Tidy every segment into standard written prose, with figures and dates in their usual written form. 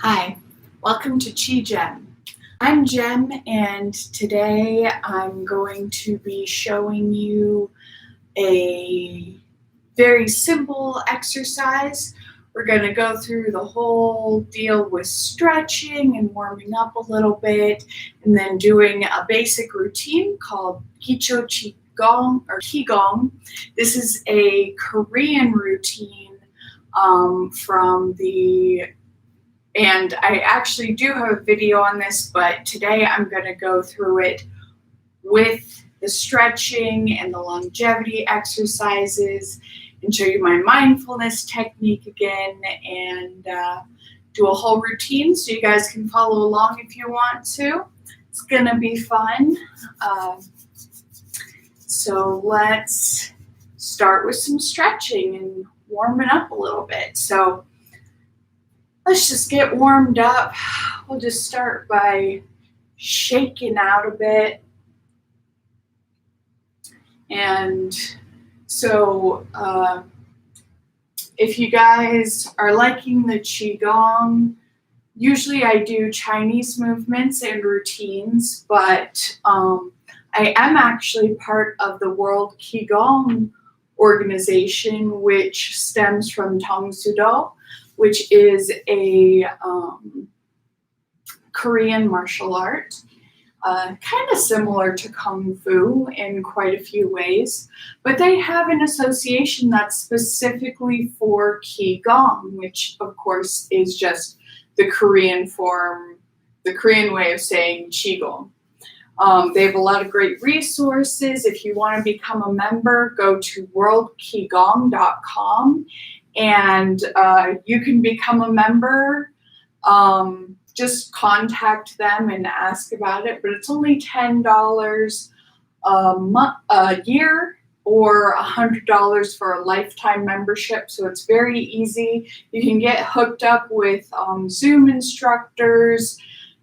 Hi, welcome to Qigong. I'm Jem, and today I'm going to be showing you a very simple exercise. We're going to go through the whole deal with stretching and warming up a little bit, and then doing a basic routine called Qigong or Qigong. This is a Korean routine and I actually do have a video on this, but today I'm going to go through it with the stretching and the longevity exercises and show you my mindfulness technique again and do a whole routine so you guys can follow along if you want to. It's going to be fun. So let's start with some stretching and warming up a little bit. So let's just get warmed up. We'll just start by shaking out a bit. And so if you guys are liking the Qigong, usually I do Chinese movements and routines, but I am actually part of the World Qigong organization, which stems from Tong Sudo, which is a Korean martial art, kind of similar to Kung Fu in quite a few ways, but they have an association that's specifically for Qigong, which of course is just the Korean form, the Korean way of saying Qigong. They have a lot of great resources. If you want to become a member, go to worldqigong.com and you can become a member. Just contact them and ask about it, but it's only $10 a year or $100 for a lifetime membership, so it's very easy. You can get hooked up with Zoom instructors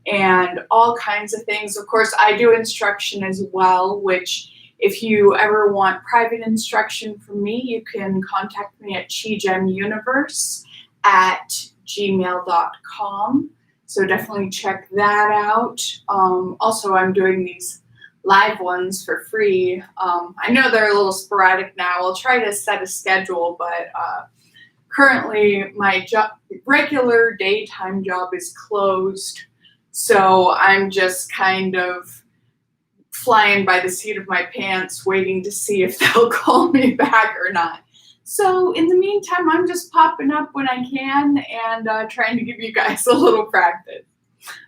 and all kinds of things. Of course, I do instruction as well, which if you ever want private instruction from me, you can contact me at qigemuniverse@gmail.com. So definitely check that out. Also, I'm doing these live ones for free. I know they're a little sporadic now. I'll try to set a schedule, but currently my regular daytime job is closed. So I'm just kind of flying by the seat of my pants, waiting to see if they'll call me back or not. So in the meantime, I'm just popping up when I can and trying to give you guys a little practice.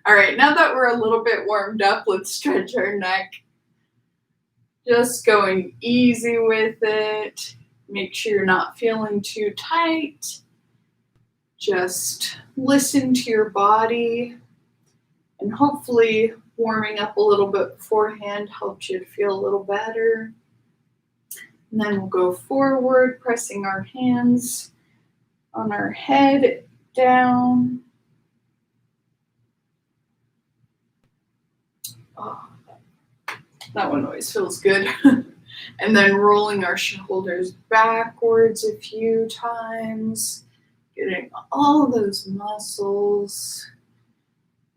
All right, now that we're a little bit warmed up, let's stretch our neck. Just going easy with it. Make sure you're not feeling too tight. Just listen to your body, and hopefully warming up a little bit beforehand helps you to feel a little better. And then we'll go forward, pressing our hands on our head down. Oh, that one always feels good. And then rolling our shoulders backwards a few times, getting all those muscles,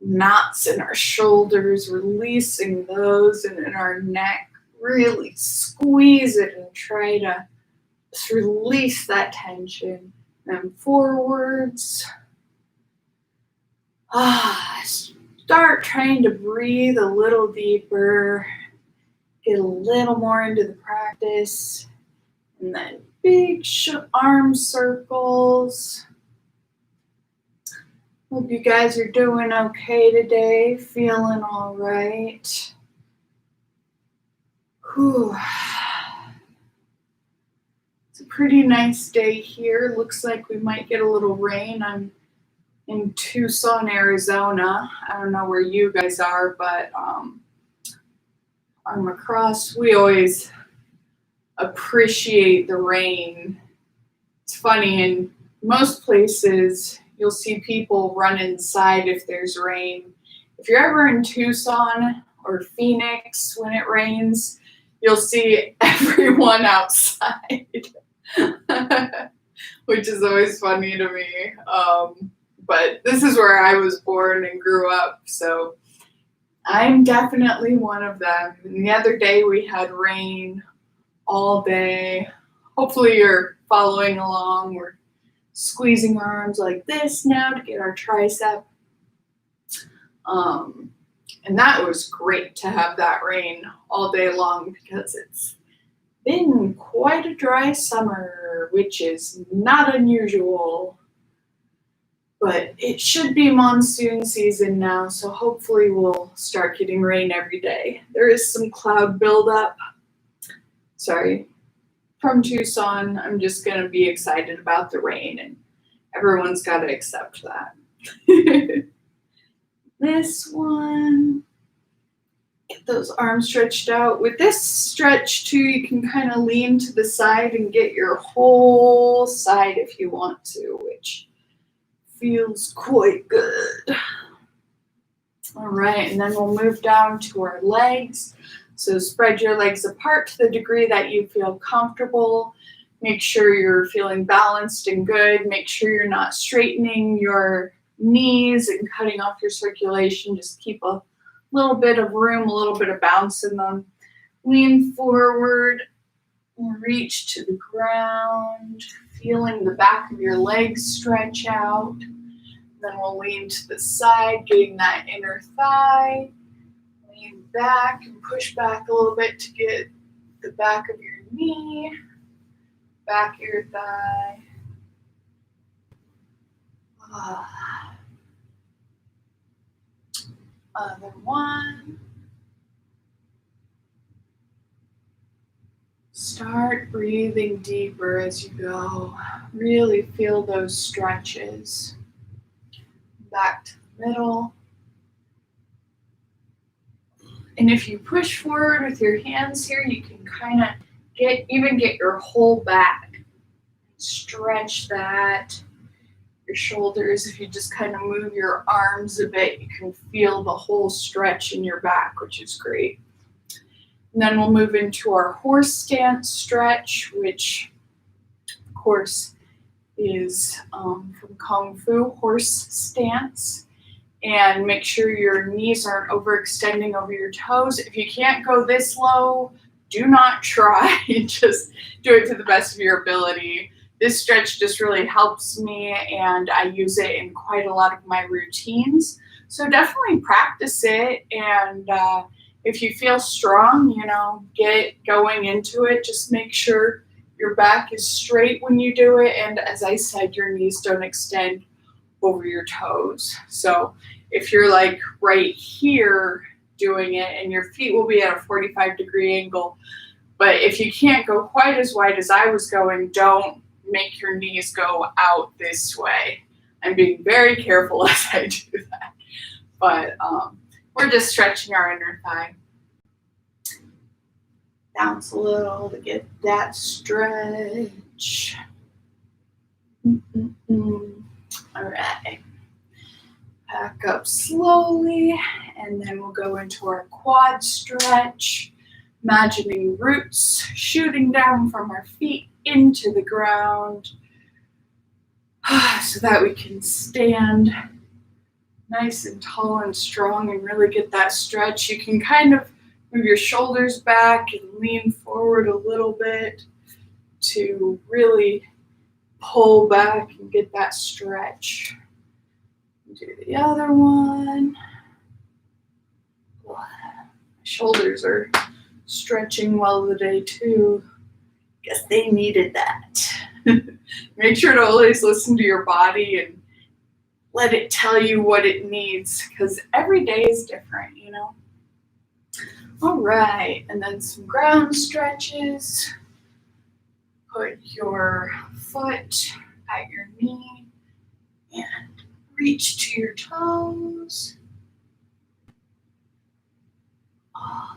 knots in our shoulders, releasing those, and in our neck, really squeeze it and try to just release that tension. And forwards. Start trying to breathe a little deeper, get a little more into the practice, and then big arm circles. Hope you guys are doing okay today, feeling all right. Whew. It's a pretty nice day here. Looks like we might get a little rain. I'm in Tucson, Arizona. I don't know where you guys are, but I'm across. We always appreciate the rain. It's funny, in most places, you'll see people run inside if there's rain. If you're ever in Tucson or Phoenix when it rains, you'll see everyone outside, which is always funny to me. but this is where I was born and grew up, so I'm definitely one of them. And the other day we had rain all day. Hopefully you're following along. We're squeezing our arms like this now to get our tricep. And that was great to have that rain all day long because it's been quite a dry summer, which is not unusual. But it should be monsoon season now, so hopefully we'll start getting rain every day. There is some cloud buildup. Sorry, from Tucson. I'm just going to be excited about the rain, and everyone's got to accept that. This one, get those arms stretched out. With this stretch too, you can kind of lean to the side and get your whole side if you want to, which feels quite good. All right, and then we'll move down to our legs. So spread your legs apart to the degree that you feel comfortable. Make sure you're feeling balanced and good. Make sure you're not straightening your knees and cutting off your circulation. Just keep a little bit of room, a little bit of bounce in them. Lean forward, reach to the ground, feeling the back of your legs stretch out. Then we'll lean to the side, getting that inner thigh. Lean back and push back a little bit to get the back of your knee, back of your thigh. Other one. Start breathing deeper as you go. Really feel those stretches. Back to the middle. And if you push forward with your hands here, you can kind of get your whole back. Stretch that. Your shoulders, if you just kind of move your arms a bit, you can feel the whole stretch in your back, which is great. And then we'll move into our horse stance stretch, which of course is from Kung Fu, horse stance. And make sure your knees aren't overextending over your toes. If you can't go this low, do not try. Just do it to the best of your ability. This stretch just really helps me, and I use it in quite a lot of my routines. So definitely practice it, and if you feel strong, get going into it. Just make sure your back is straight when you do it, and as I said, your knees don't extend over your toes. So if you're like right here doing it, and your feet will be at a 45-degree angle, but if you can't go quite as wide as I was going, don't make your knees go out this way. I'm being very careful as I do that. But we're just stretching our inner thigh. Bounce a little to get that stretch. All right. Back up slowly, and then we'll go into our quad stretch. Imagining roots shooting down from our feet into the ground so that we can stand nice and tall and strong and really get that stretch. You can kind of move your shoulders back and lean forward a little bit to really pull back and get that stretch. Do the other one. My shoulders are stretching well today too. Guess they needed that. Make sure to always listen to your body and let it tell you what it needs, because every day is different, All right, and then some ground stretches. Put your foot at your knee and reach to your toes.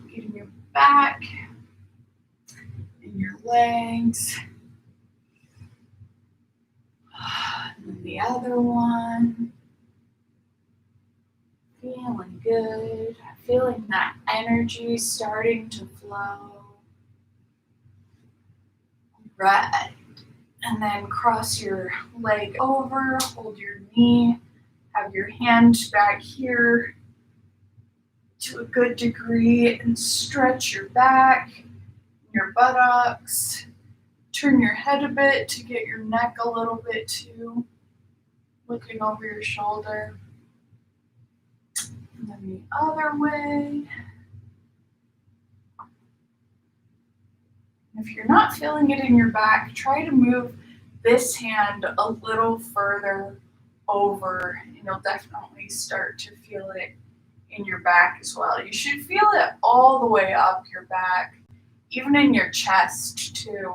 Getting your back and your legs. And then the other one. Feeling good. Feeling that energy starting to flow. Right. And then cross your leg over, hold your knee have your hand back here to a good degree and stretch your back, your buttocks. Turn your head a bit to get your neck a little bit too, looking over your shoulder. And then the other way. If you're not feeling it in your back, try to move this hand a little further over, and you'll definitely start to feel it in your back as well. You should feel it all the way up your back, even in your chest too,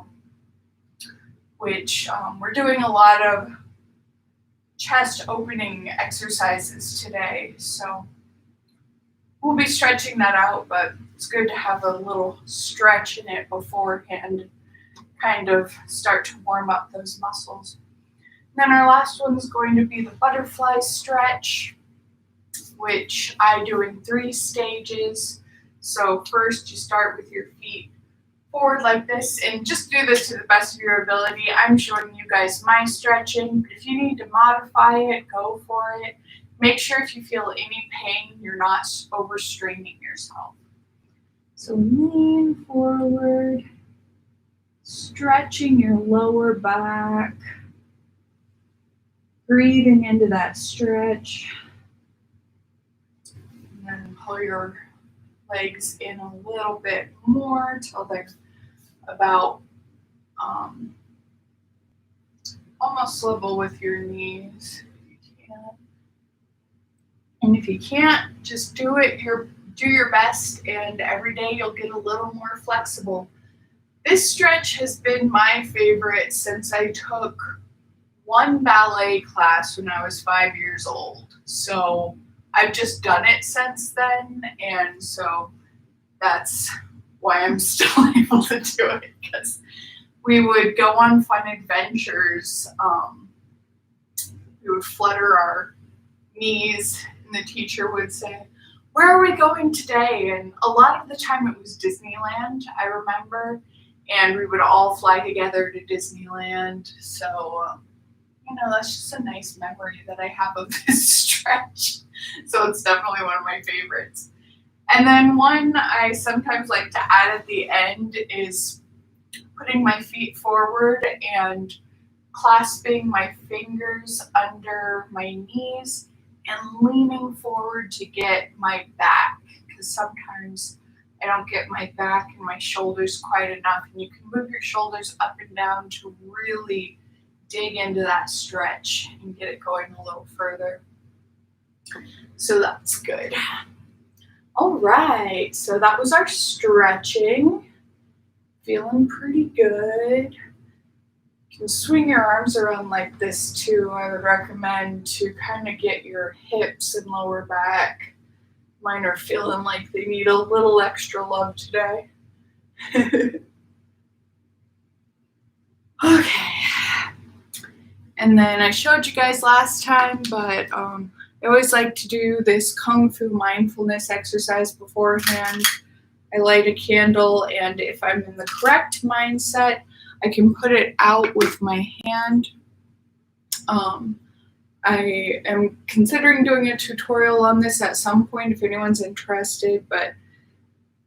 which we're doing a lot of chest opening exercises today. So we'll be stretching that out, but it's good to have a little stretch in it beforehand, kind of start to warm up those muscles. Then our last one is going to be the butterfly stretch, which I do in 3 stages. So first you start with your feet forward like this, and just do this to the best of your ability. I'm showing you guys my stretching. If you need to modify it, go for it. Make sure if you feel any pain, you're not overstraining yourself. So lean forward, stretching your lower back, breathing into that stretch. And then pull your legs in a little bit more till they're about almost level with your knees. And if you can't, just do your best, and every day you'll get a little more flexible. This stretch has been my favorite since I took one ballet class when I was 5 years old. So I've just done it since then, and so that's why I'm still able to do it, because we would go on fun adventures. We would flutter our knees, and the teacher would say, "Where are we going today?" And a lot of the time it was Disneyland, I remember, and we would all fly together to Disneyland. So, that's just a nice memory that I have of this stretch. So it's definitely one of my favorites. And then one I sometimes like to add at the end is putting my feet forward and clasping my fingers under my knees and leaning forward to get my back, because sometimes I don't get my back and my shoulders quite enough, and you can move your shoulders up and down to really dig into that stretch and get it going a little further. So that's good. All right, so that was our stretching. Feeling pretty good. You can swing your arms around like this too. I would recommend to kind of get your hips and lower back. Mine are feeling like they need a little extra love today. Okay. And then I showed you guys last time, but I always like to do this Kung Fu mindfulness exercise beforehand. I light a candle, and if I'm in the correct mindset, I can put it out with my hand. I am considering doing a tutorial on this at some point if anyone's interested, but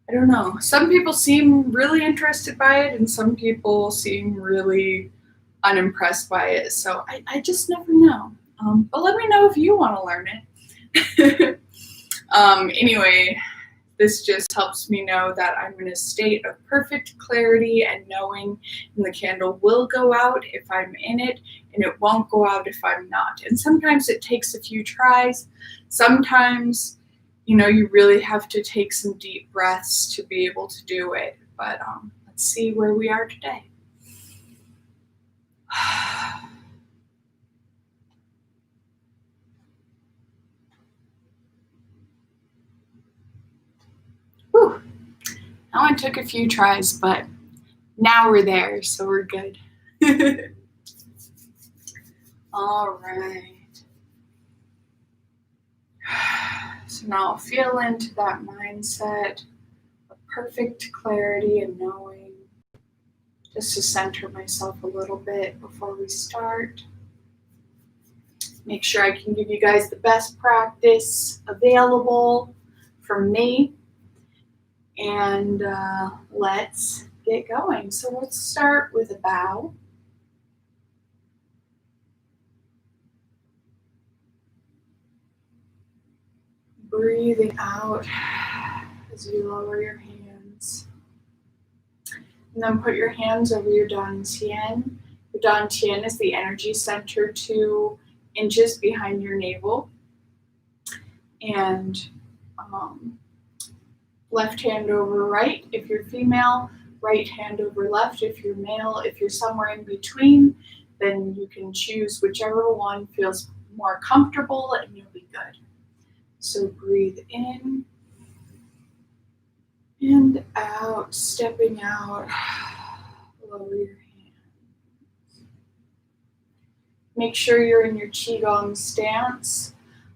I don't know. Some people seem really interested by it, and some people seem really unimpressed by it. So I just never know. But let me know if you want to learn it. Anyway, this just helps me know that I'm in a state of perfect clarity and knowing, and the candle will go out if I'm in it, and it won't go out if I'm not. And sometimes it takes a few tries. Sometimes, you really have to take some deep breaths to be able to do it. But let's see where we are today. Whew. That one took a few tries, but now we're there, so we're good. All right. So now I'll feel into that mindset of perfect clarity and knowing, just to center myself a little bit before we start. Make sure I can give you guys the best practice available from me. And let's get going. So let's start with a bow. Breathing out as you lower your hands. And then put your hands over your dantian. Your dantian is the energy center 2 inches behind your navel. And left hand over right if you're female, right hand over left if you're male. If you're somewhere in between, then you can choose whichever one feels more comfortable and you'll be good. So breathe in and out, stepping out, lower your hands. Make sure you're in your Qigong stance.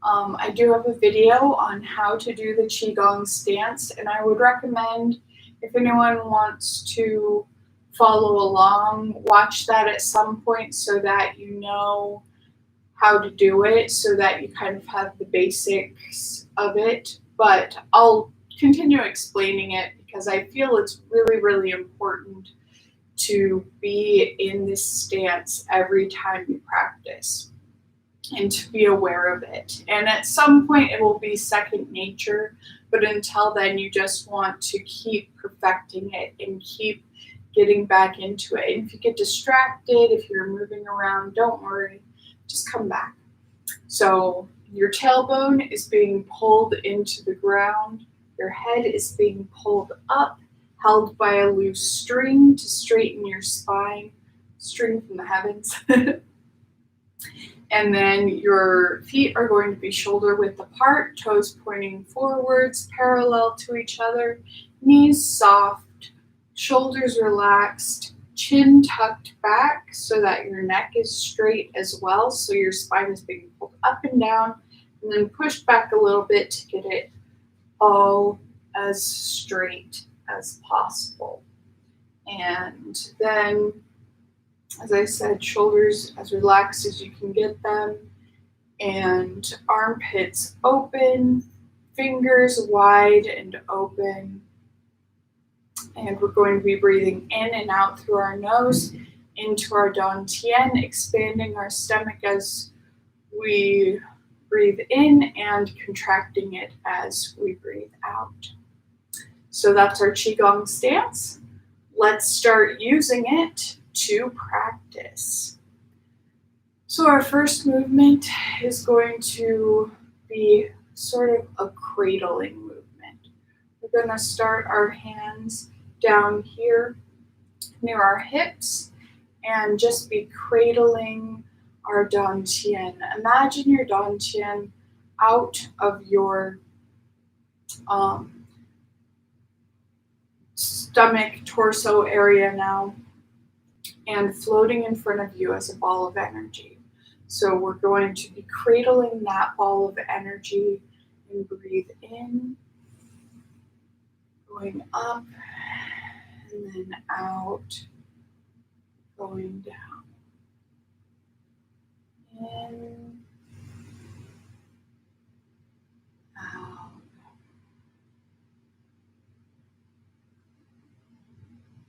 I do have a video on how to do the Qigong stance, and I would recommend if anyone wants to follow along, watch that at some point so that you know how to do it, so that you kind of have the basics of it. But I'll continue explaining it because I feel it's really, really important to be in this stance every time you practice and to be aware of it. And at some point it will be second nature, but until then you just want to keep perfecting it and keep getting back into it. And if you get distracted, if you're moving around, don't worry, just come back. So your tailbone is being pulled into the ground, your head is being pulled up, held by a loose string to straighten your spine, string from the heavens. And then your feet are going to be shoulder width apart, toes pointing forwards, parallel to each other, knees soft, shoulders relaxed, chin tucked back so that your neck is straight as well. So your spine is being pulled up and down, and then pushed back a little bit to get it all as straight as possible. And then, as I said, shoulders as relaxed as you can get them, and armpits open, fingers wide and open. And we're going to be breathing in and out through our nose into our dantian, expanding our stomach as we breathe in and contracting it as we breathe out. So that's our Qigong stance. Let's start using it to practice. So our first movement is going to be sort of a cradling movement. We're going to start our hands down here near our hips and just be cradling our dantian. Imagine your dantian out of your stomach, torso area now, and floating in front of you as a ball of energy. So we're going to be cradling that ball of energy and breathe in, going up, and then out, going down. In, out.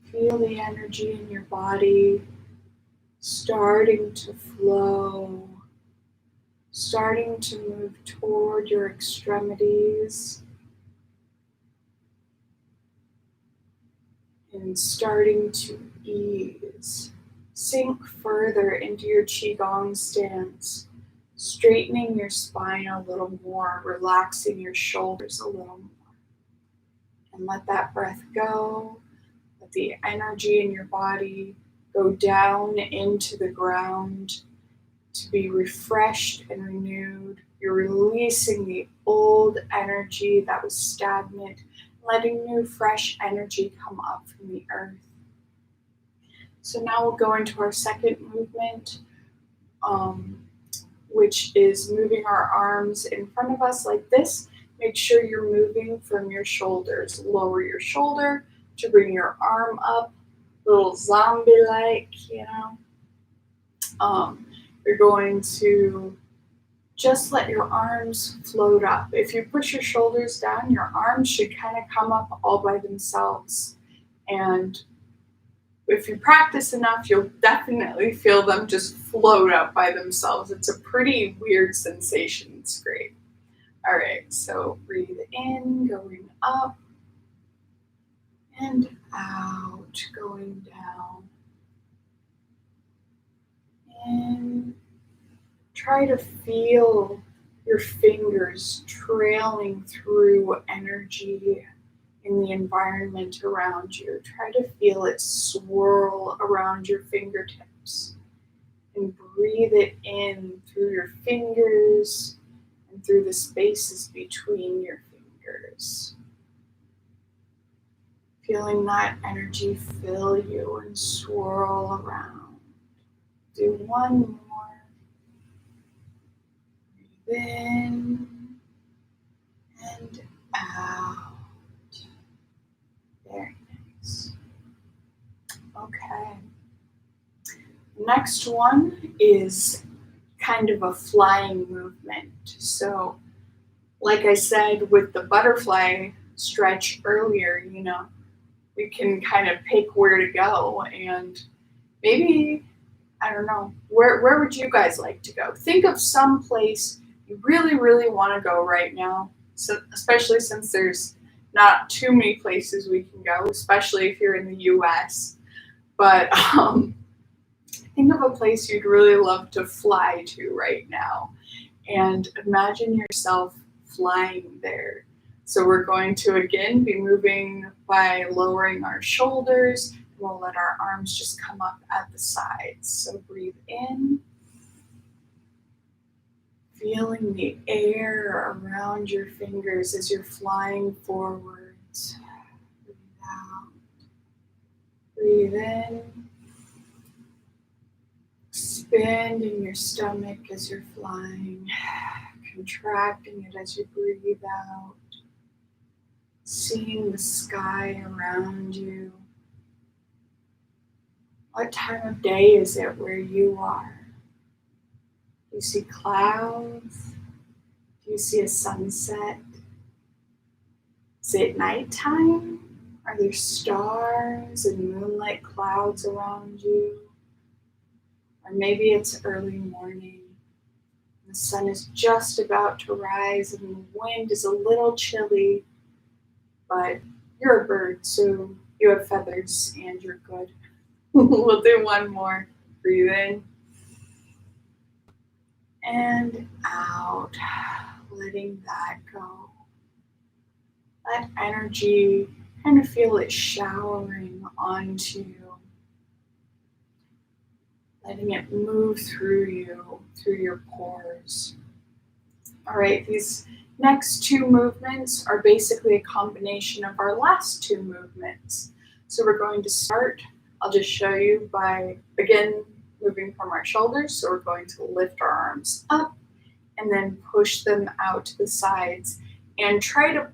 Feel the energy in your body starting to flow, starting to move toward your extremities, and starting to ease. Sink further into your Qigong stance, straightening your spine a little more, relaxing your shoulders a little more. And let that breath go. Let the energy in your body go down into the ground to be refreshed and renewed. You're releasing the old energy that was stagnant, letting new fresh energy come up from the earth. So now we'll go into our second movement, which is moving our arms in front of us like this. Make sure you're moving from your shoulders. Lower your shoulder to bring your arm up, little zombie-like, you know. You're going to just let your arms float up. If you push your shoulders down, your arms should kind of come up all by themselves. And if you practice enough, you'll definitely feel them just float up by themselves. It's a pretty weird sensation. It's great. All right, so breathe in, going up, and out, going down. And try to feel your fingers trailing through energy in the environment around you. Try to feel it swirl around your fingertips and breathe it in through your fingers and through the spaces between your fingers. Feeling that energy fill you and swirl around. Do one more. Breathe in and out. Very nice. Okay. Next one is kind of a flying movement. So, like I said with the butterfly stretch earlier, we can kind of pick where to go, and maybe, I don't know, where would you guys like to go? Think of some place you really, really want to go right now, so, especially since there's not too many places we can go, especially if you're in the US. But think of a place you'd really love to fly to right now, and imagine yourself flying there. So we're going to again be moving by lowering our shoulders. We'll let our arms just come up at the sides. So breathe in, feeling the air around your fingers as you're flying forwards. Breathe out. Breathe in, expanding your stomach as you're flying, contracting it as you breathe out, seeing the sky around you. What time of day is it where you are? Do you see clouds? Do you see a sunset? Is it nighttime? Are there stars and moonlight clouds around you? Or maybe it's early morning. The sun is just about to rise and the wind is a little chilly, but you're a bird, so you have feathers and you're good. We'll do one more. Breathe in and out, letting that go. Let energy, kind of feel it showering onto you, letting it move through you, through your pores. All right, these next two movements are basically a combination of our last two movements. So we're going to start, I'll just show you by, again, moving from our shoulders. So we're going to lift our arms up and then push them out to the sides. And try to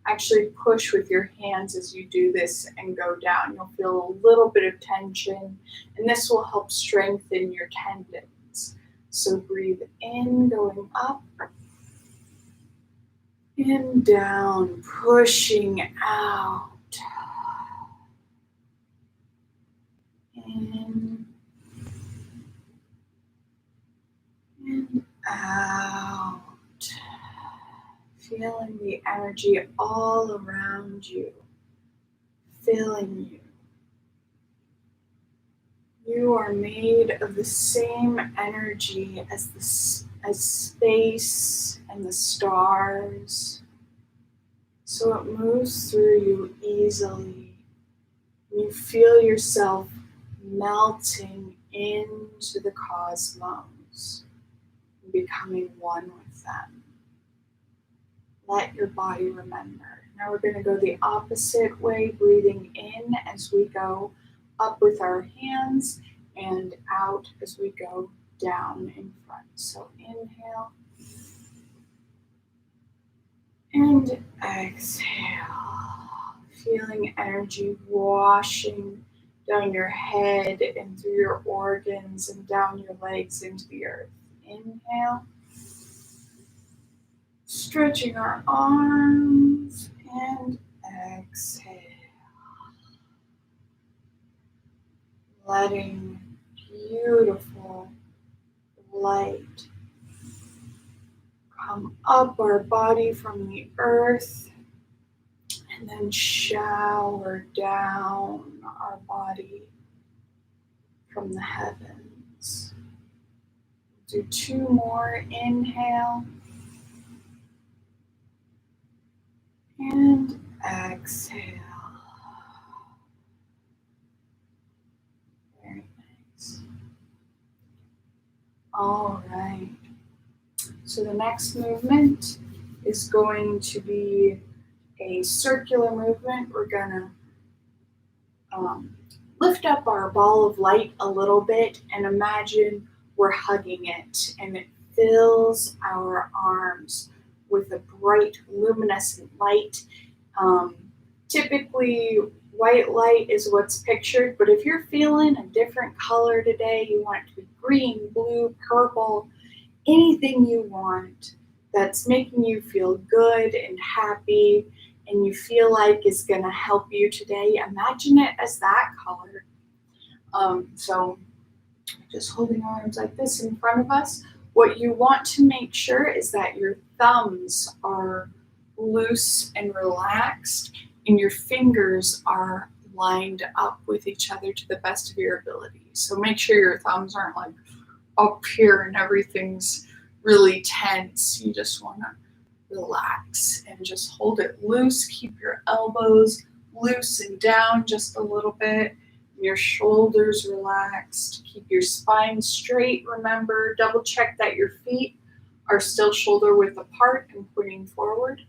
actually push with your hands as you do this and go down. You'll feel a little bit of tension, and this will help strengthen your tendons. So breathe in, going up, and down, pushing out. In and out. Feeling the energy all around you, filling you. You are made of the same energy as space and the stars, so it moves through you easily. You feel yourself melting into the cosmos, becoming one with them. Let your body remember. Now we're going to go the opposite way, breathing in as we go up with our hands and out as we go down in front. So inhale and exhale. Feeling energy washing down your head and through your organs and down your legs into the earth. Inhale. Stretching our arms and exhale. Letting beautiful light come up our body from the earth and then shower down our body from the heavens. Do 2 more. Inhale and exhale. Very nice. All right. So the next movement is going to be a circular movement. We're gonna lift up our ball of light a little bit and imagine we're hugging it, and it fills our arms with a bright luminescent light. Typically white light is what's pictured, but if you're feeling a different color today, you want it to be green, blue, purple, anything you want that's making you feel good and happy and you feel like is going to help you today, imagine it as that color. So just holding our arms like this in front of us. What you want to make sure is that your thumbs are loose and relaxed and your fingers are lined up with each other to the best of your ability. So make sure your thumbs aren't like up here and everything's really tense. You just want to relax and just hold it loose. Keep your elbows loose and down just a little bit. Your shoulders relaxed. Keep your spine straight. Remember, double check that your feet are still shoulder width apart and pointing forward.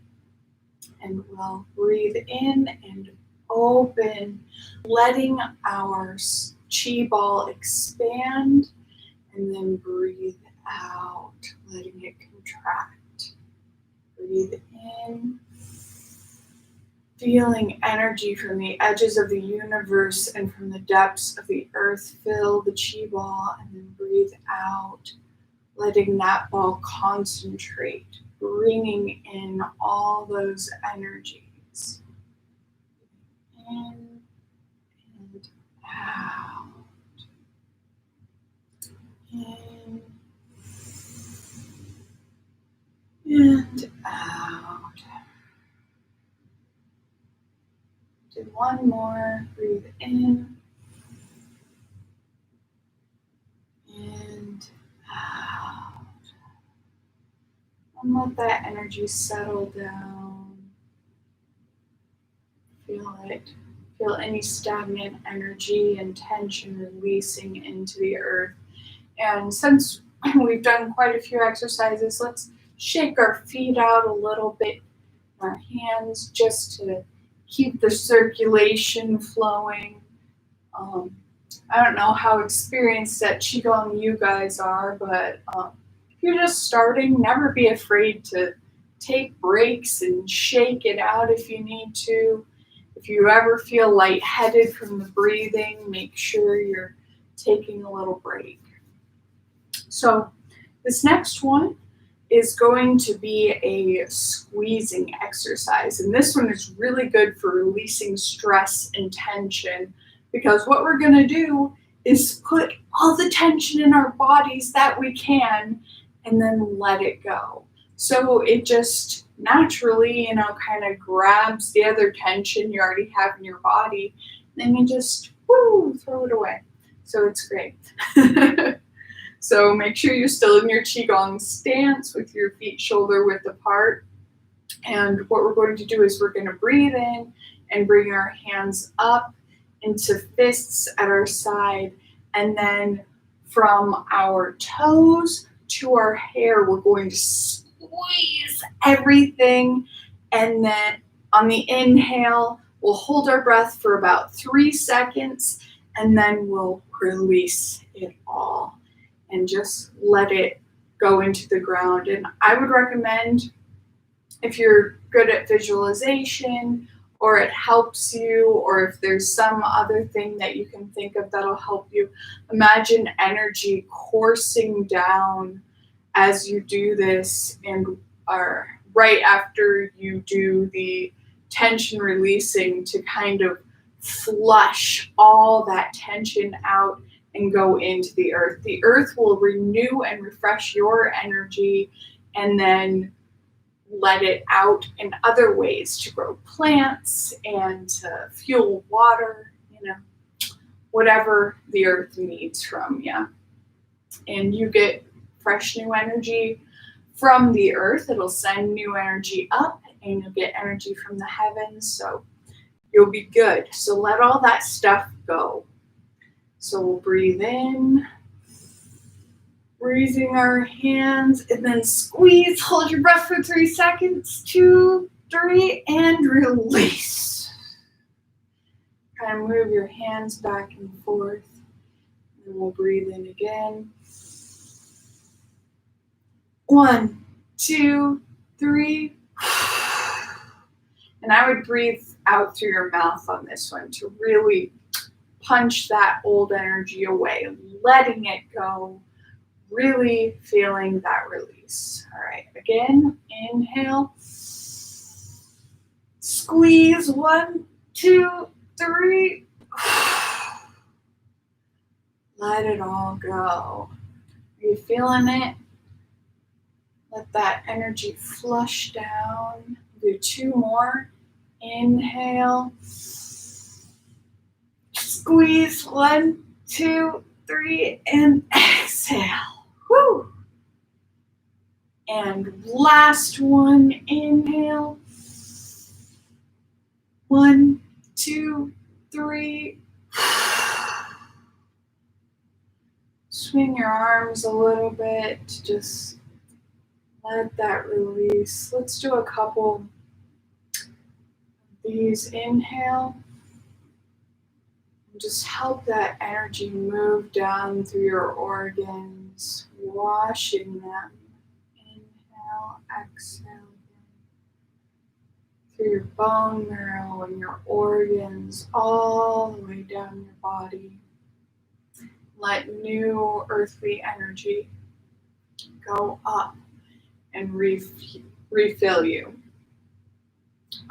And we'll breathe in and open, letting our chi ball expand, and then breathe out, letting it contract. Breathe in, feeling energy from the edges of the universe and from the depths of the earth fill the chi ball, and then breathe out, letting that ball concentrate, bringing in all those energies. In and out. In and out. Do 1 more. Breathe in and out. And let that energy settle down. Feel it. Feel any stagnant energy and tension releasing into the earth. And since we've done quite a few exercises, let's shake our feet out a little bit, our hands, just to keep the circulation flowing. I don't know how experienced at Qigong you guys are, but if you're just starting, never be afraid to take breaks and shake it out if you need to. If you ever feel lightheaded from the breathing, make sure you're taking a little break. So this next one is going to be a squeezing exercise. And this one is really good for releasing stress and tension, because what we're going to do is put all the tension in our bodies that we can and then let it go. So it just naturally, kind of grabs the other tension you already have in your body, and then you just throw it away. So it's great. So make sure you're still in your Qigong stance with your feet shoulder width apart. And what we're going to do is we're going to breathe in and bring our hands up into fists at our side. And then from our toes to our hair, we're going to squeeze everything. And then on the inhale, we'll hold our breath for about 3 seconds, and then we'll release it all and just let it go into the ground. And I would recommend, if you're good at visualization, or it helps you, or if there's some other thing that you can think of that'll help you, imagine energy coursing down as you do this and are right after you do the tension releasing to kind of flush all that tension out and go into the earth. The earth will renew and refresh your energy and then let it out in other ways to grow plants and to fuel water, whatever the earth needs from you. And you get fresh new energy from the earth. It'll send new energy up and you'll get energy from the heavens. So you'll be good. So let all that stuff go. So we'll breathe in, raising our hands, and then squeeze. Hold your breath for 3 seconds. 2, 3, and release. Kind of move your hands back and forth. And we'll breathe in again. 1, 2, 3. And I would breathe out through your mouth on this one to really punch that old energy away, letting it go, really feeling that release. All right, again, inhale, squeeze, 1, 2, 3. Let it all go. Are you feeling it? Let that energy flush down. Do 2 more. Inhale. Squeeze, 1, 2, 3, and exhale. Woo! And last one, inhale. 1, 2, 3. Swing your arms a little bit to just let that release. Let's do a couple of these. Inhale. Just help that energy move down through your organs, washing them. Inhale, exhale. Through your bone marrow and your organs, all the way down your body. Let new earthly energy go up and refill you.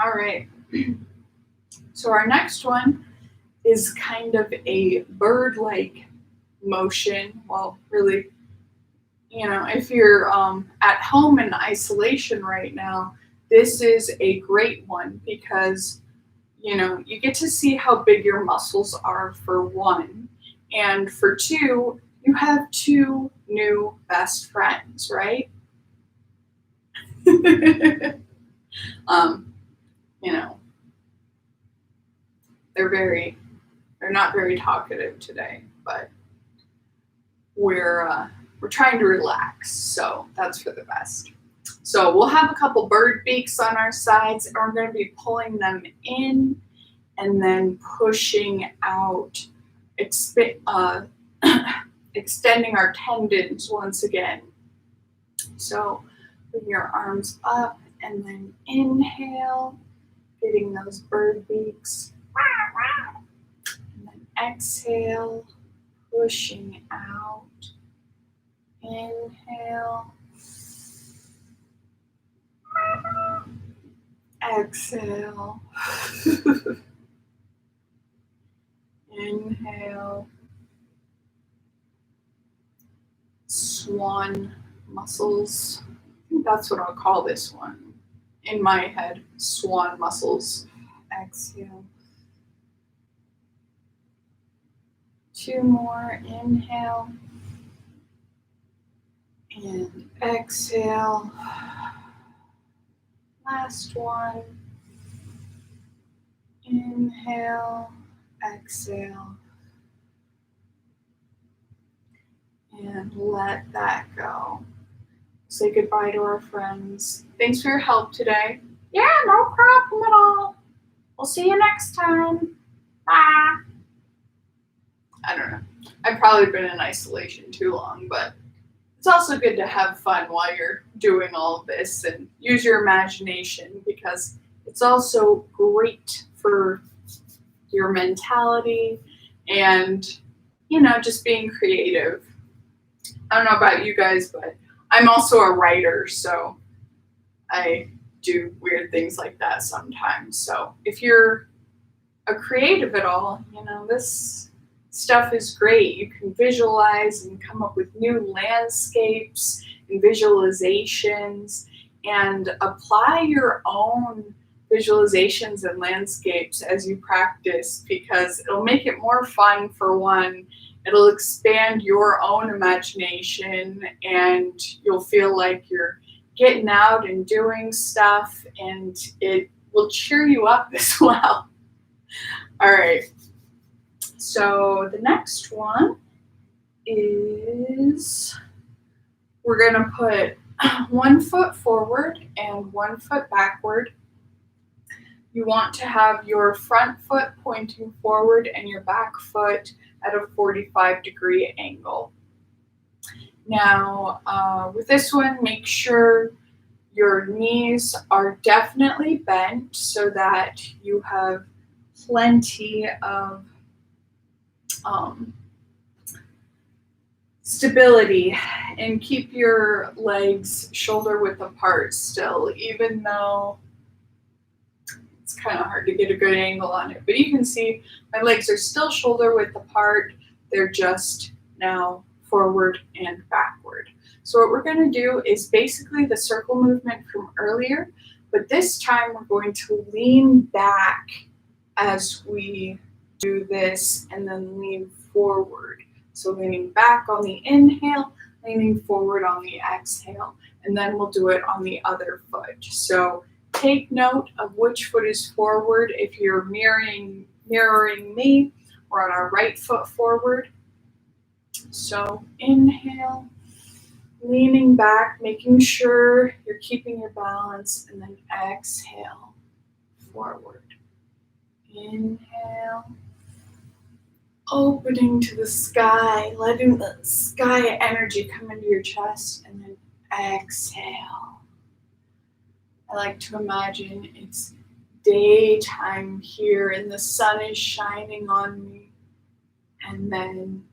All right. So our next one is kind of a bird-like motion. Well, really, if you're at home in isolation right now, this is a great one because, you get to see how big your muscles are for 1. And for 2, you have 2 new best friends, right? They're not very talkative today, but we're trying to relax, so that's for the best. So we'll have a couple bird beaks on our sides, and we're going to be pulling them in and then pushing out, extending our tendons once again. So bring your arms up and then inhale, getting those bird beaks. And then exhale, pushing out. Inhale. Exhale. Inhale. Swan muscles. I think that's what I'll call this one. In my head, swan muscles. Exhale. 2 more. Inhale. And exhale. Last one. Inhale. Exhale. And let that go. Say goodbye to our friends. Thanks for your help today. Yeah, no problem at all. We'll see you next time. Bye. I don't know. I've probably been in isolation too long, but it's also good to have fun while you're doing all of this and use your imagination because it's also great for your mentality and, just being creative. I don't know about you guys, but I'm also a writer, so I do weird things like that sometimes. So if you're a creative at all, this stuff is great. You can visualize and come up with new landscapes and visualizations and apply your own visualizations and landscapes as you practice, because it'll make it more fun for one. It'll expand your own imagination and you'll feel like you're getting out and doing stuff, and it will cheer you up as well. All right. So the next one is we're going to put 1 foot forward and 1 foot backward. You want to have your front foot pointing forward and your back foot at a 45-degree angle. Now, with this one, make sure your knees are definitely bent so that you have plenty of stability, and keep your legs shoulder width apart still, even though it's kind of hard to get a good angle on it. But you can see my legs are still shoulder width apart. They're just now forward and backward. So what we're going to do is basically the circle movement from earlier, but this time we're going to lean back as we do this and then lean forward. So leaning back on the inhale, leaning forward on the exhale, and then we'll do it on the other foot. So take note of which foot is forward. If you're mirroring me, we're on our right foot forward. So inhale, leaning back, making sure you're keeping your balance, and then exhale, forward. Inhale, opening to the sky, letting the sky energy come into your chest, and then exhale. I like to imagine it's daytime here and the sun is shining on me, and then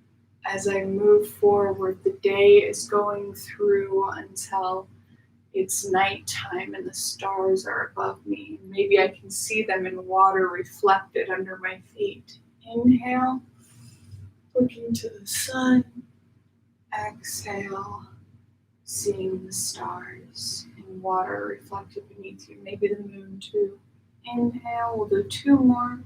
as I move forward, the day is going through until it's nighttime and the stars are above me. Maybe I can see them in water reflected under my feet. Inhale, looking to the sun. Exhale, seeing the stars in water reflected beneath you. Maybe the moon too. Inhale, we'll do 2 more.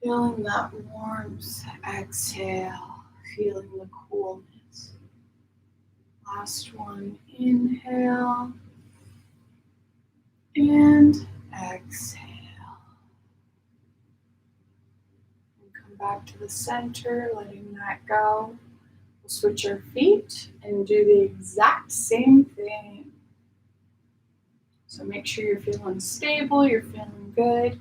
Feeling that warmth. Exhale, feeling the coolness. Last one. Inhale and exhale. And come back to the center, letting that go. We'll switch our feet and do the exact same thing. So make sure you're feeling stable, you're feeling good.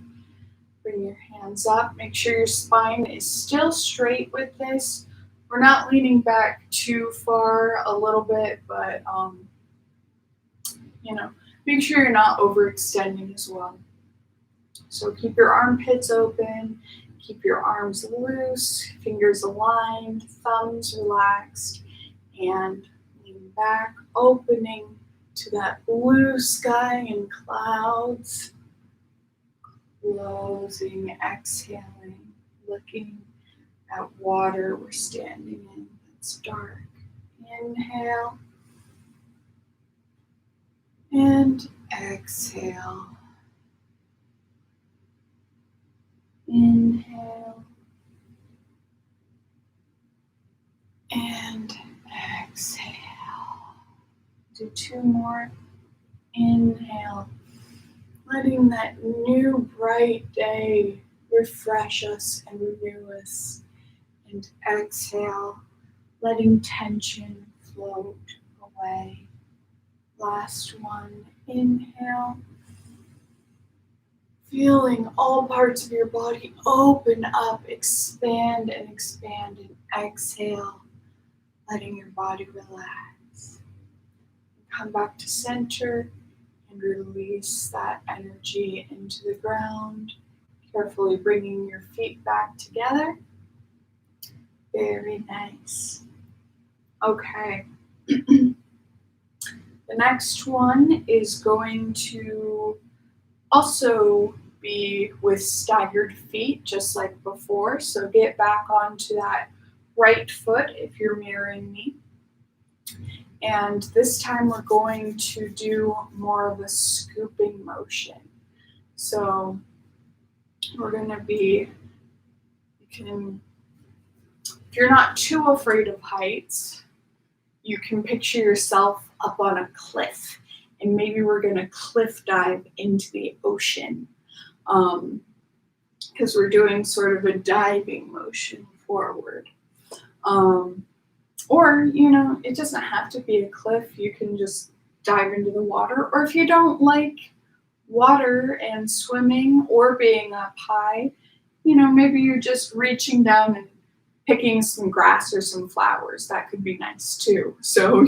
Bring your hands up. Make sure your spine is still straight with this. We're not leaning back too far, a little bit, but make sure you're not overextending as well. So keep your armpits open, keep your arms loose, fingers aligned, thumbs relaxed, and lean back, opening to that blue sky and clouds. Closing, exhaling, looking at water we're standing in that's dark. Inhale and exhale. Inhale and exhale. Do 2 more. Inhale, letting that new bright day refresh us and renew us. And exhale, letting tension float away. Last one. Inhale, feeling all parts of your body open up, expand and expand, and exhale, letting your body relax. Come back to center and release that energy into the ground, carefully bringing your feet back together. Very nice. Okay. The The next one is going to also be with staggered feet, just like before. So get back onto that right foot if you're mirroring me. And this time we're going to do more of a scooping motion. So we're going to be, if you're not too afraid of heights, you can picture yourself up on a cliff. And maybe we're going to cliff dive into the ocean. Because we're doing sort of a diving motion forward. Or, it doesn't have to be a cliff. You can just dive into the water. Or if you don't like water and swimming or being up high, maybe you're just reaching down and picking some grass or some flowers. That could be nice too. So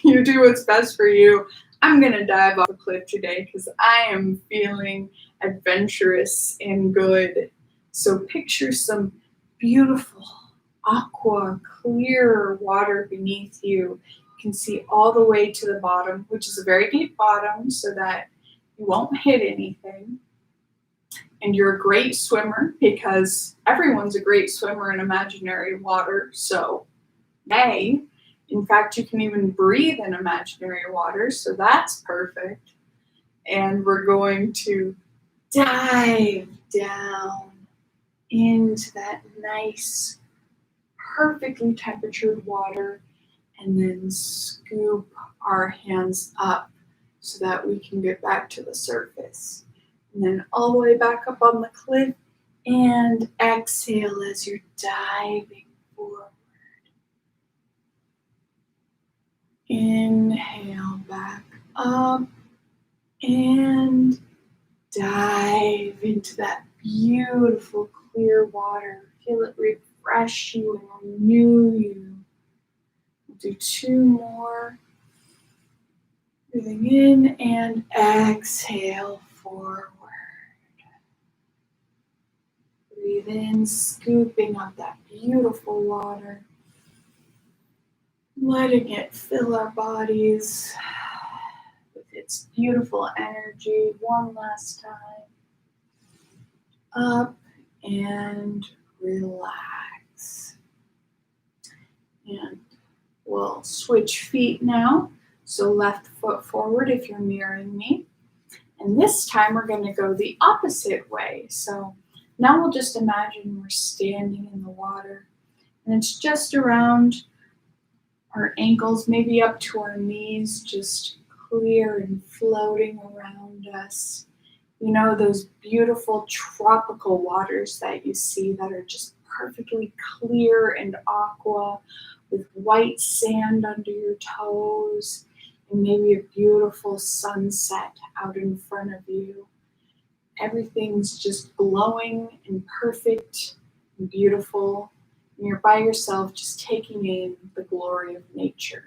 you do what's best for you. I'm going to dive off a cliff today because I am feeling adventurous and good. So picture some beautiful aqua clear water beneath you. You can see all the way to the bottom, which is a very deep bottom, so that you won't hit anything. And you're a great swimmer because everyone's a great swimmer in imaginary water. So, hey, in fact, you can even breathe in imaginary water. So that's perfect. And we're going to dive down into that nice, perfectly temperatured water and then scoop our hands up so that we can get back to the surface. And then all the way back up on the cliff and exhale as you're diving forward. Inhale back up and dive into that beautiful clear water. Feel it refresh you and renew you. We'll do 2 more. Breathing in and exhale forward. Breathe in, scooping up that beautiful water. Letting it fill our bodies with its beautiful energy. One last time. Up and relax. And we'll switch feet now. So left foot forward if you're mirroring me. And this time we're going to go the opposite way. So now we'll just imagine we're standing in the water. And it's just around our ankles, maybe up to our knees, just clear and floating around us. Those beautiful tropical waters that you see that are just perfectly clear and aqua with white sand under your toes and maybe a beautiful sunset out in front of you. Everything's just glowing and perfect and beautiful. And you're by yourself just taking in the glory of nature.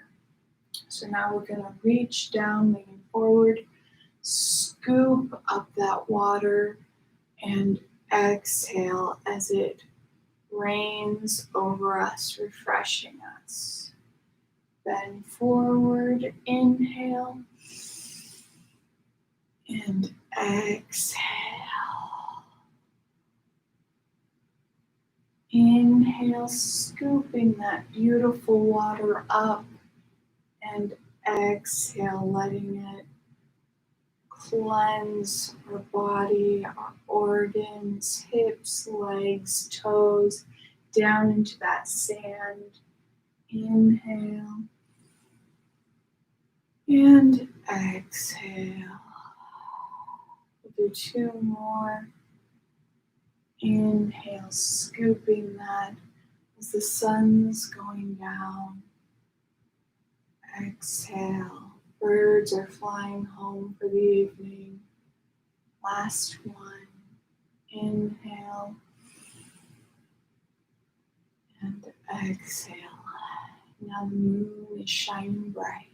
So now we're going to reach down, leaning forward, scoop up that water, and exhale as it rains over us, refreshing us. Bend forward, inhale, and exhale. Inhale, scooping that beautiful water up, and exhale, letting it cleanse our body, our organs, hips, legs, toes, down into that sand. Inhale and exhale. We'll do 2 more. Inhale, scooping that as the sun's going down. Exhale. Birds are flying home for the evening. Last one. Inhale and exhale. Now the moon is shining bright.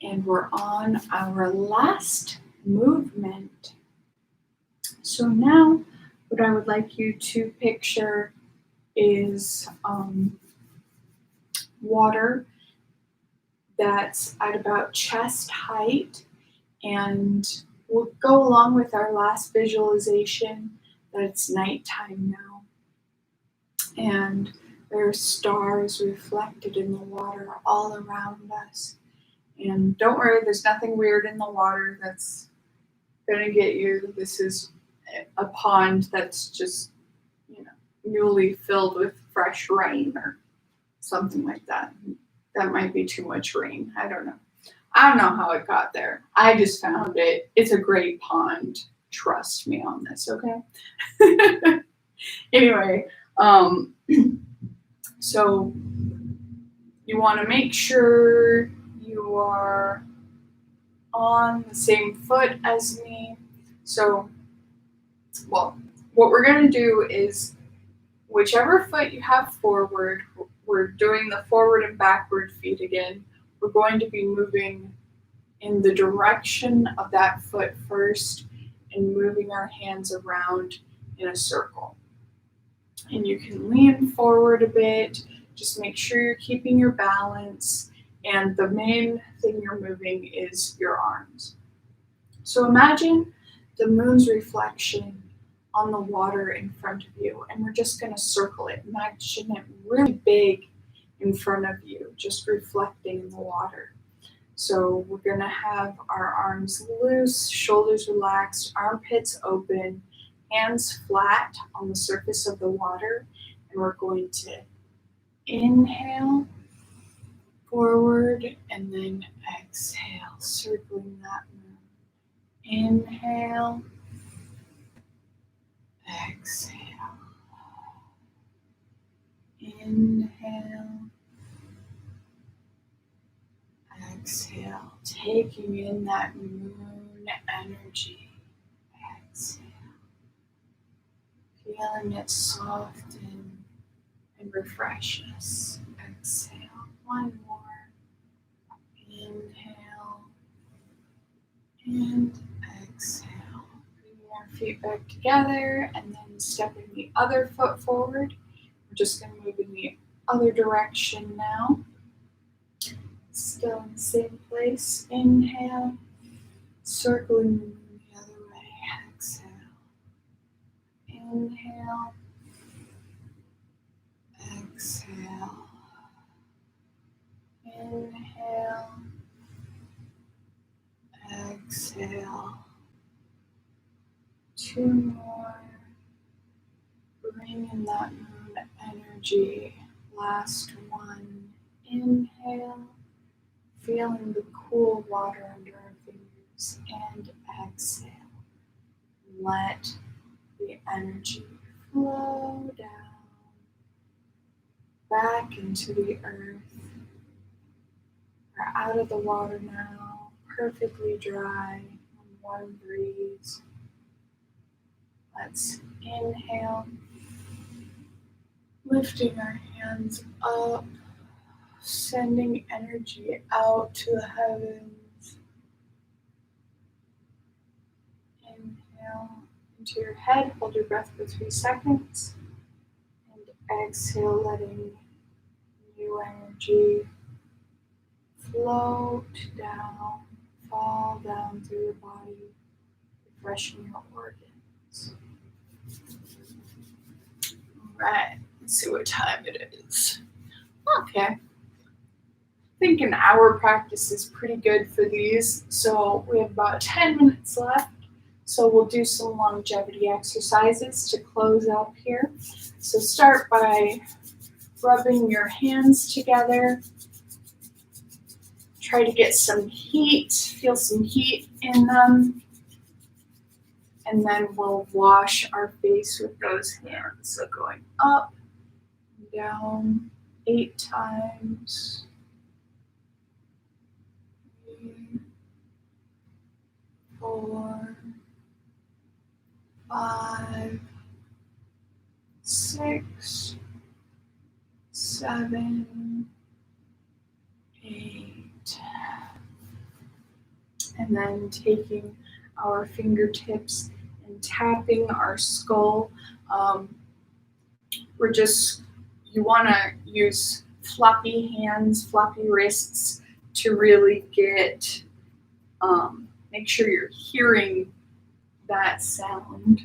And we're on our last movement. So now what I would like you to picture is water that's at about chest height, and we'll go along with our last visualization that it's nighttime now, and there are stars reflected in the water all around us. And don't worry, there's nothing weird in the water that's gonna get you. This is a pond that's just, newly filled with fresh rain or something like that. That might be too much rain. I don't know how it got there. I just found it. It's a great pond. Trust me on this, okay? Anyway, so you want to make sure you are on the same foot as me. So, what we're going to do is whichever foot you have forward, we're doing the forward and backward feet again. We're going to be moving in the direction of that foot first and moving our hands around in a circle. And you can lean forward a bit. Just make sure you're keeping your balance. And the main thing you're moving is your arms. So imagine the moon's reflection on the water in front of you, and we're just going to circle it. Imagine it really big in front of you, just reflecting in the water. So we're going to have our arms loose, shoulders relaxed, armpits open, hands flat on the surface of the water, and we're going to inhale forward and then exhale, circling that moon. Inhale, exhale. Inhale, exhale, taking in that moon energy. Exhale, feeling it soften and refresh us. Exhale, one more. Inhale and exhale. Bringing our feet back together and then stepping the other foot forward. We're just going to move in the other direction now. Still in the same place. Inhale, circling the moon the other way. Exhale. Inhale, exhale. Inhale, exhale. Two more. Bring in that moon energy. Last one. Inhale, feeling the cool water under our fingers, and exhale. Let the energy flow down back into the earth. We're out of the water now, perfectly dry, warm breeze. Let's inhale, lifting our hands up, sending energy out to the heavens. Inhale into your head, hold your breath for 3 seconds, and exhale, letting new energy float down, fall down through your body, refreshing your organs. All right, let's see what time it is. Okay. I think an hour practice is pretty good for these, so we have about 10 minutes left. So we'll do some longevity exercises to close up here. So start by rubbing your hands together. Try to get some heat, feel some heat in them. And then we'll wash our face with those hands. So going up and down 8 times. 3, 4, 5, 6, 7, 8. And then taking our fingertips and tapping our skull. You want to use floppy hands, floppy wrists to really get, make sure you're hearing that sound.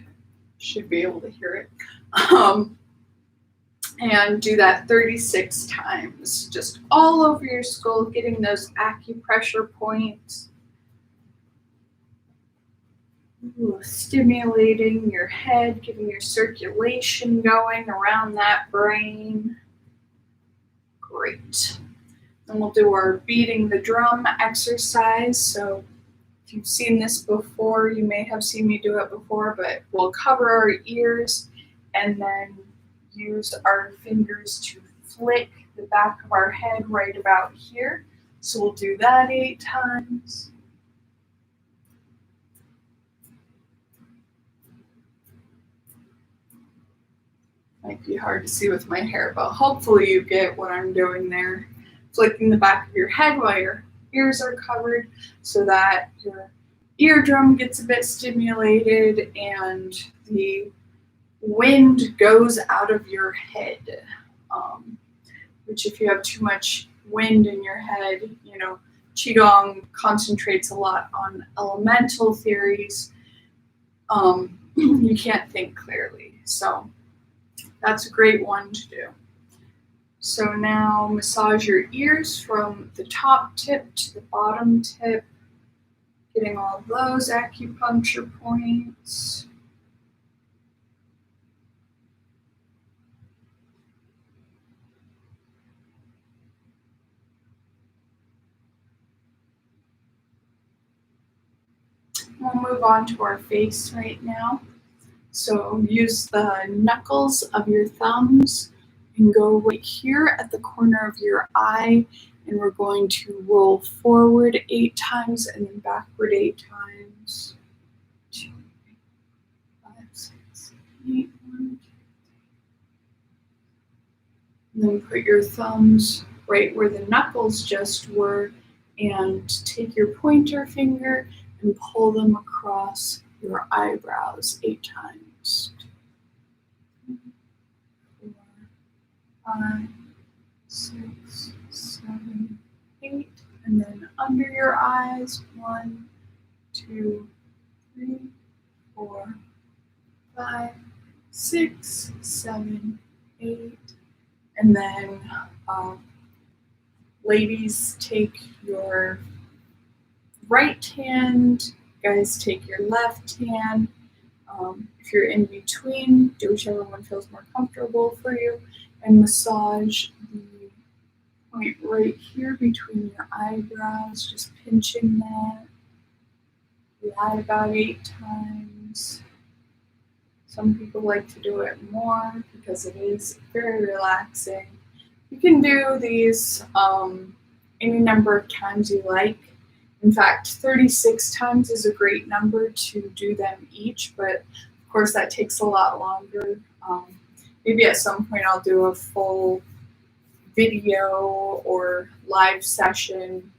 Should be able to hear it. And do that 36 times, just all over your skull, getting those acupressure points. Ooh, stimulating your head, getting your circulation going around that brain. Great. Then we'll do our beating the drum exercise. So if you've seen this before, you may have seen me do it before, but we'll cover our ears and then use our fingers to flick the back of our head right about here. So we'll do that 8 times. Might be hard to see with my hair, but hopefully you get what I'm doing there. Flicking the back of your head while your ears are covered so that your eardrum gets a bit stimulated and the wind goes out of your head. Which if you have too much wind in your head, you know, Qigong concentrates a lot on elemental theories. You can't think clearly. So that's a great one to do. So now massage your ears from the top tip to the bottom tip, getting all those acupuncture points. We'll move on to our face right now. So use the knuckles of your thumbs and go right here at the corner of your eye, and we're going to roll forward 8 times and then backward 8 times. 2, 3, 5, 6, 8, 1, 2. And then put your thumbs right where the knuckles just were and take your pointer finger and pull them across your eyebrows 8 times. 2, 3, 4, 5, 6, 7, 8, and then under your eyes, 1, 2, 3, 4, 5, 6, 7, 8, and then ladies, take your right hand, guys take your left hand. If you're in between, do whichever one feels more comfortable for you, and massage the point right here between your eyebrows, just pinching that. Do that about 8 times. Some people like to do it more because it is very relaxing. You can do these any number of times you like. In fact, 36 times is a great number to do them each, but of course that takes a lot longer. Maybe at some point I'll do a full video or live session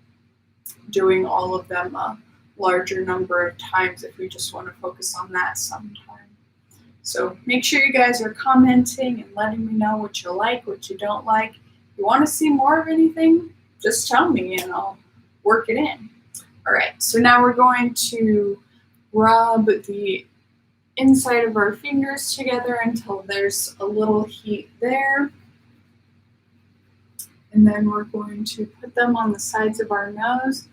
doing all of them a larger number of times if we just want to focus on that sometime. So make sure you guys are commenting and letting me know what you like, what you don't like. If you want to see more of anything, just tell me and I'll work it in. All right, so now we're going to rub the inside of our fingers together until there's a little heat there. And then we're going to put them on the sides of our nose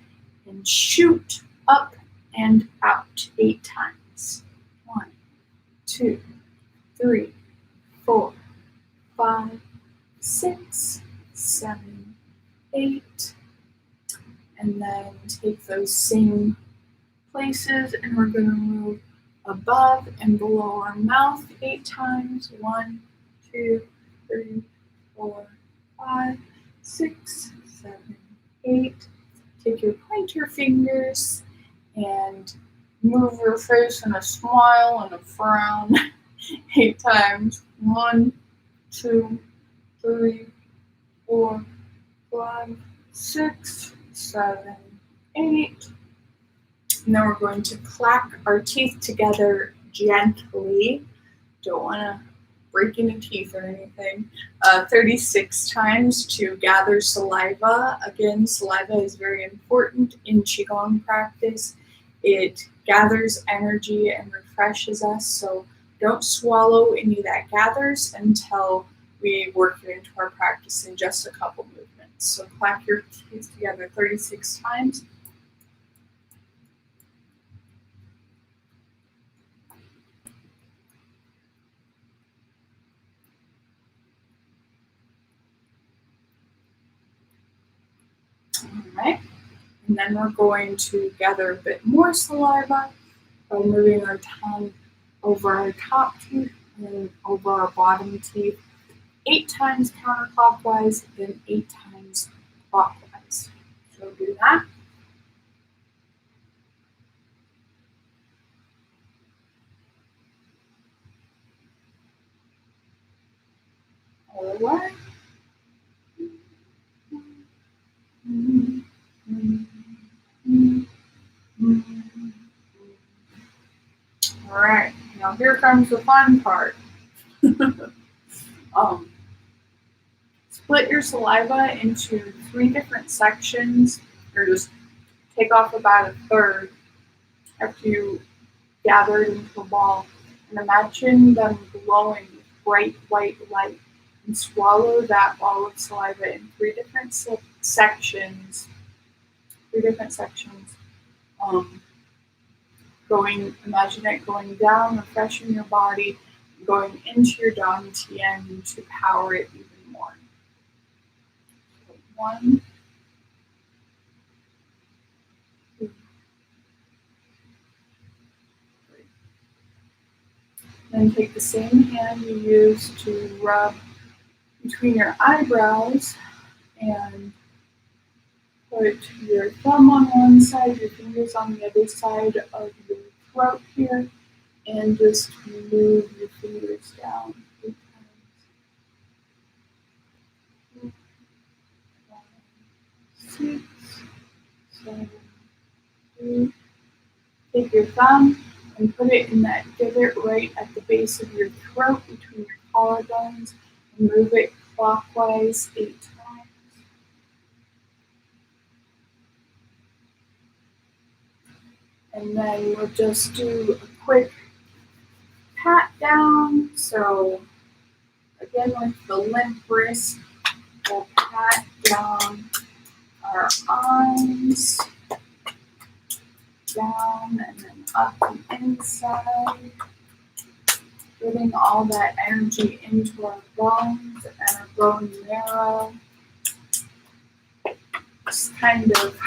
and shoot up and out 8 times. 1, 2, 3, 4, 5, 6, 7, 8. And then take those same places and we're going to move above and below our mouth 8 times. 1, 2, 3, 4, 5, 6, 7, 8. Take your pointer fingers and move your face in a smile and a frown 8 times. 1, 2, 3, 4, 5, 6, 7, 8. And then we're going to clack our teeth together gently. Don't want to break any teeth or anything. 36 times to gather saliva. Again, saliva is very important in Qigong practice. It gathers energy and refreshes us, so don't swallow any that gathers until we work it into our practice in just a couple movements. So clap your teeth together 36 times. All right. And then we're going to gather a bit more saliva by moving our tongue over our top teeth and over our bottom teeth 8 times counterclockwise, then 8 times clockwise. So do that. All right. All right. Now here comes the fun part. um, Split your saliva into 3 different sections, or just take off about a third after you gather it into a ball, and imagine them glowing with bright white light, and swallow that ball of saliva in 3 different sections. 3 different sections. Imagine it going down, refreshing your body, going into your dantian to power it even more. So 1, 2, 3. Then take the same hand you used to rub between your eyebrows and put your thumb on one side, your fingers on the other side of your throat here, and just move your fingers down 3 times. 6, 7, 8. Take your thumb and put it in that divot right at the base of your throat between your collarbones, and move it clockwise 8 times. And then we'll just do a quick pat down. So again, with the limp wrist, we'll pat down our arms, down and then up the inside, getting all that energy into our bones and our bone marrow. Just kind of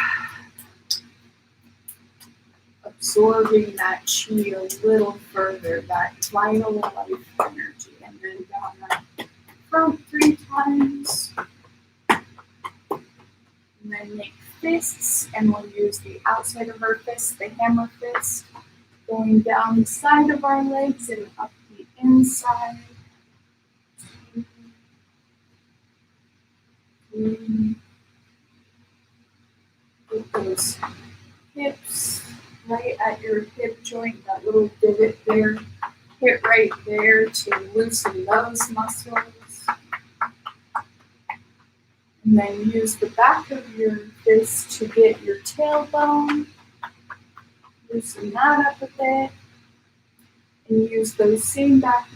absorbing that chi a little further, that vital life energy, and then down that front 3 times. And then make fists, and we'll use the outside of our fist, the hammer fist, going down the side of our legs and up the inside. 2, 3. With those hips right at your hip joint, that little divot there, hit right there to loosen those muscles. And then use the back of your fist to get your tailbone. Loosen that up a bit. And use those same back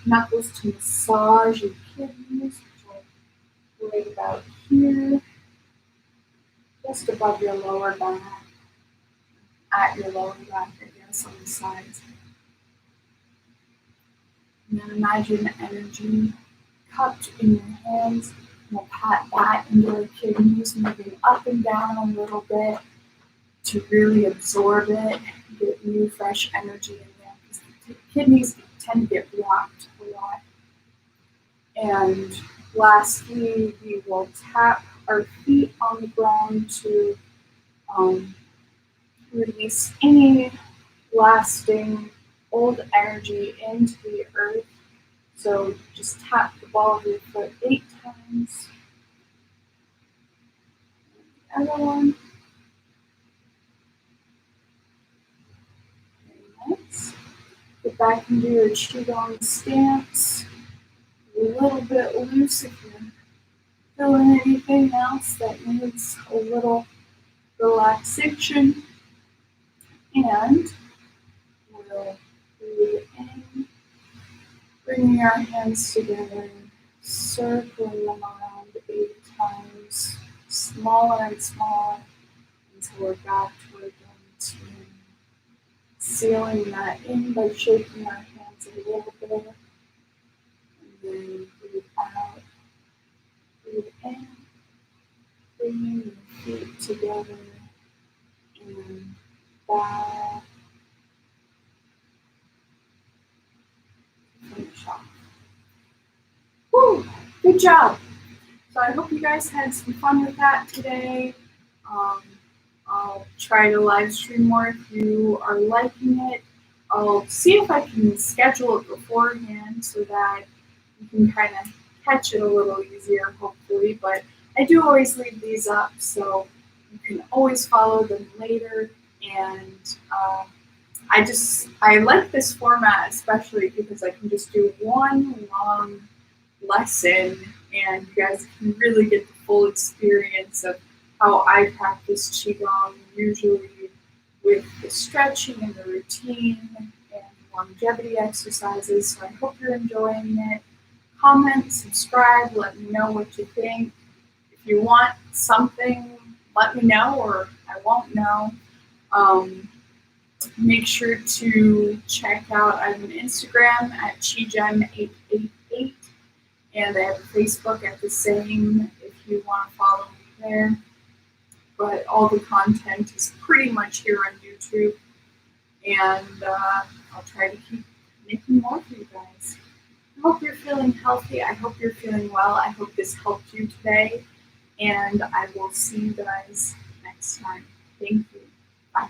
knuckles to massage your kidneys, which are right about here, just above your lower back, at your lower back, I guess, on the sides. And then imagine energy cupped in your hands. We'll pat that into our kidneys, moving up and down a little bit to really absorb it, get new fresh energy in there, because the kidneys tend to get blocked a lot. And lastly, we will tap our feet on the ground to release any lasting old energy into the earth. So just tap the ball of your foot 8 times. The other one. Very nice. Get back into your Qigong Stance. little bit loose if you're feeling anything else that needs a little relaxation. And we'll breathe in, bringing our hands together, circling them around 8 times, smaller and smaller, until we're back to our going to. Sealing that in by shaking our hands a little bit, and then breathe out, breathe in, bringing your feet together, and back, finish off. Woo! Good job! So I hope you guys had some fun with that today. I'll try to live stream more if you are liking it. I'll see if I can schedule it beforehand so that you can kind of catch it a little easier, hopefully. But I do always leave these up, so you can always follow them later. And I like this format especially because I can just do one long lesson and you guys can really get the full experience of how I practice Qigong, usually with the stretching and the routine and longevity exercises. So I hope you're enjoying it. Comment, subscribe, let me know what you think. If you want something, let me know or I won't know. Make sure to check out, I have an Instagram at Qigong888 and I have a Facebook at the same if you want to follow me there. But all the content is pretty much here on YouTube and I'll try to keep making more for you guys. I hope you're feeling healthy. I hope you're feeling well. I hope this helped you today and I will see you guys next time. Thank you. Bye.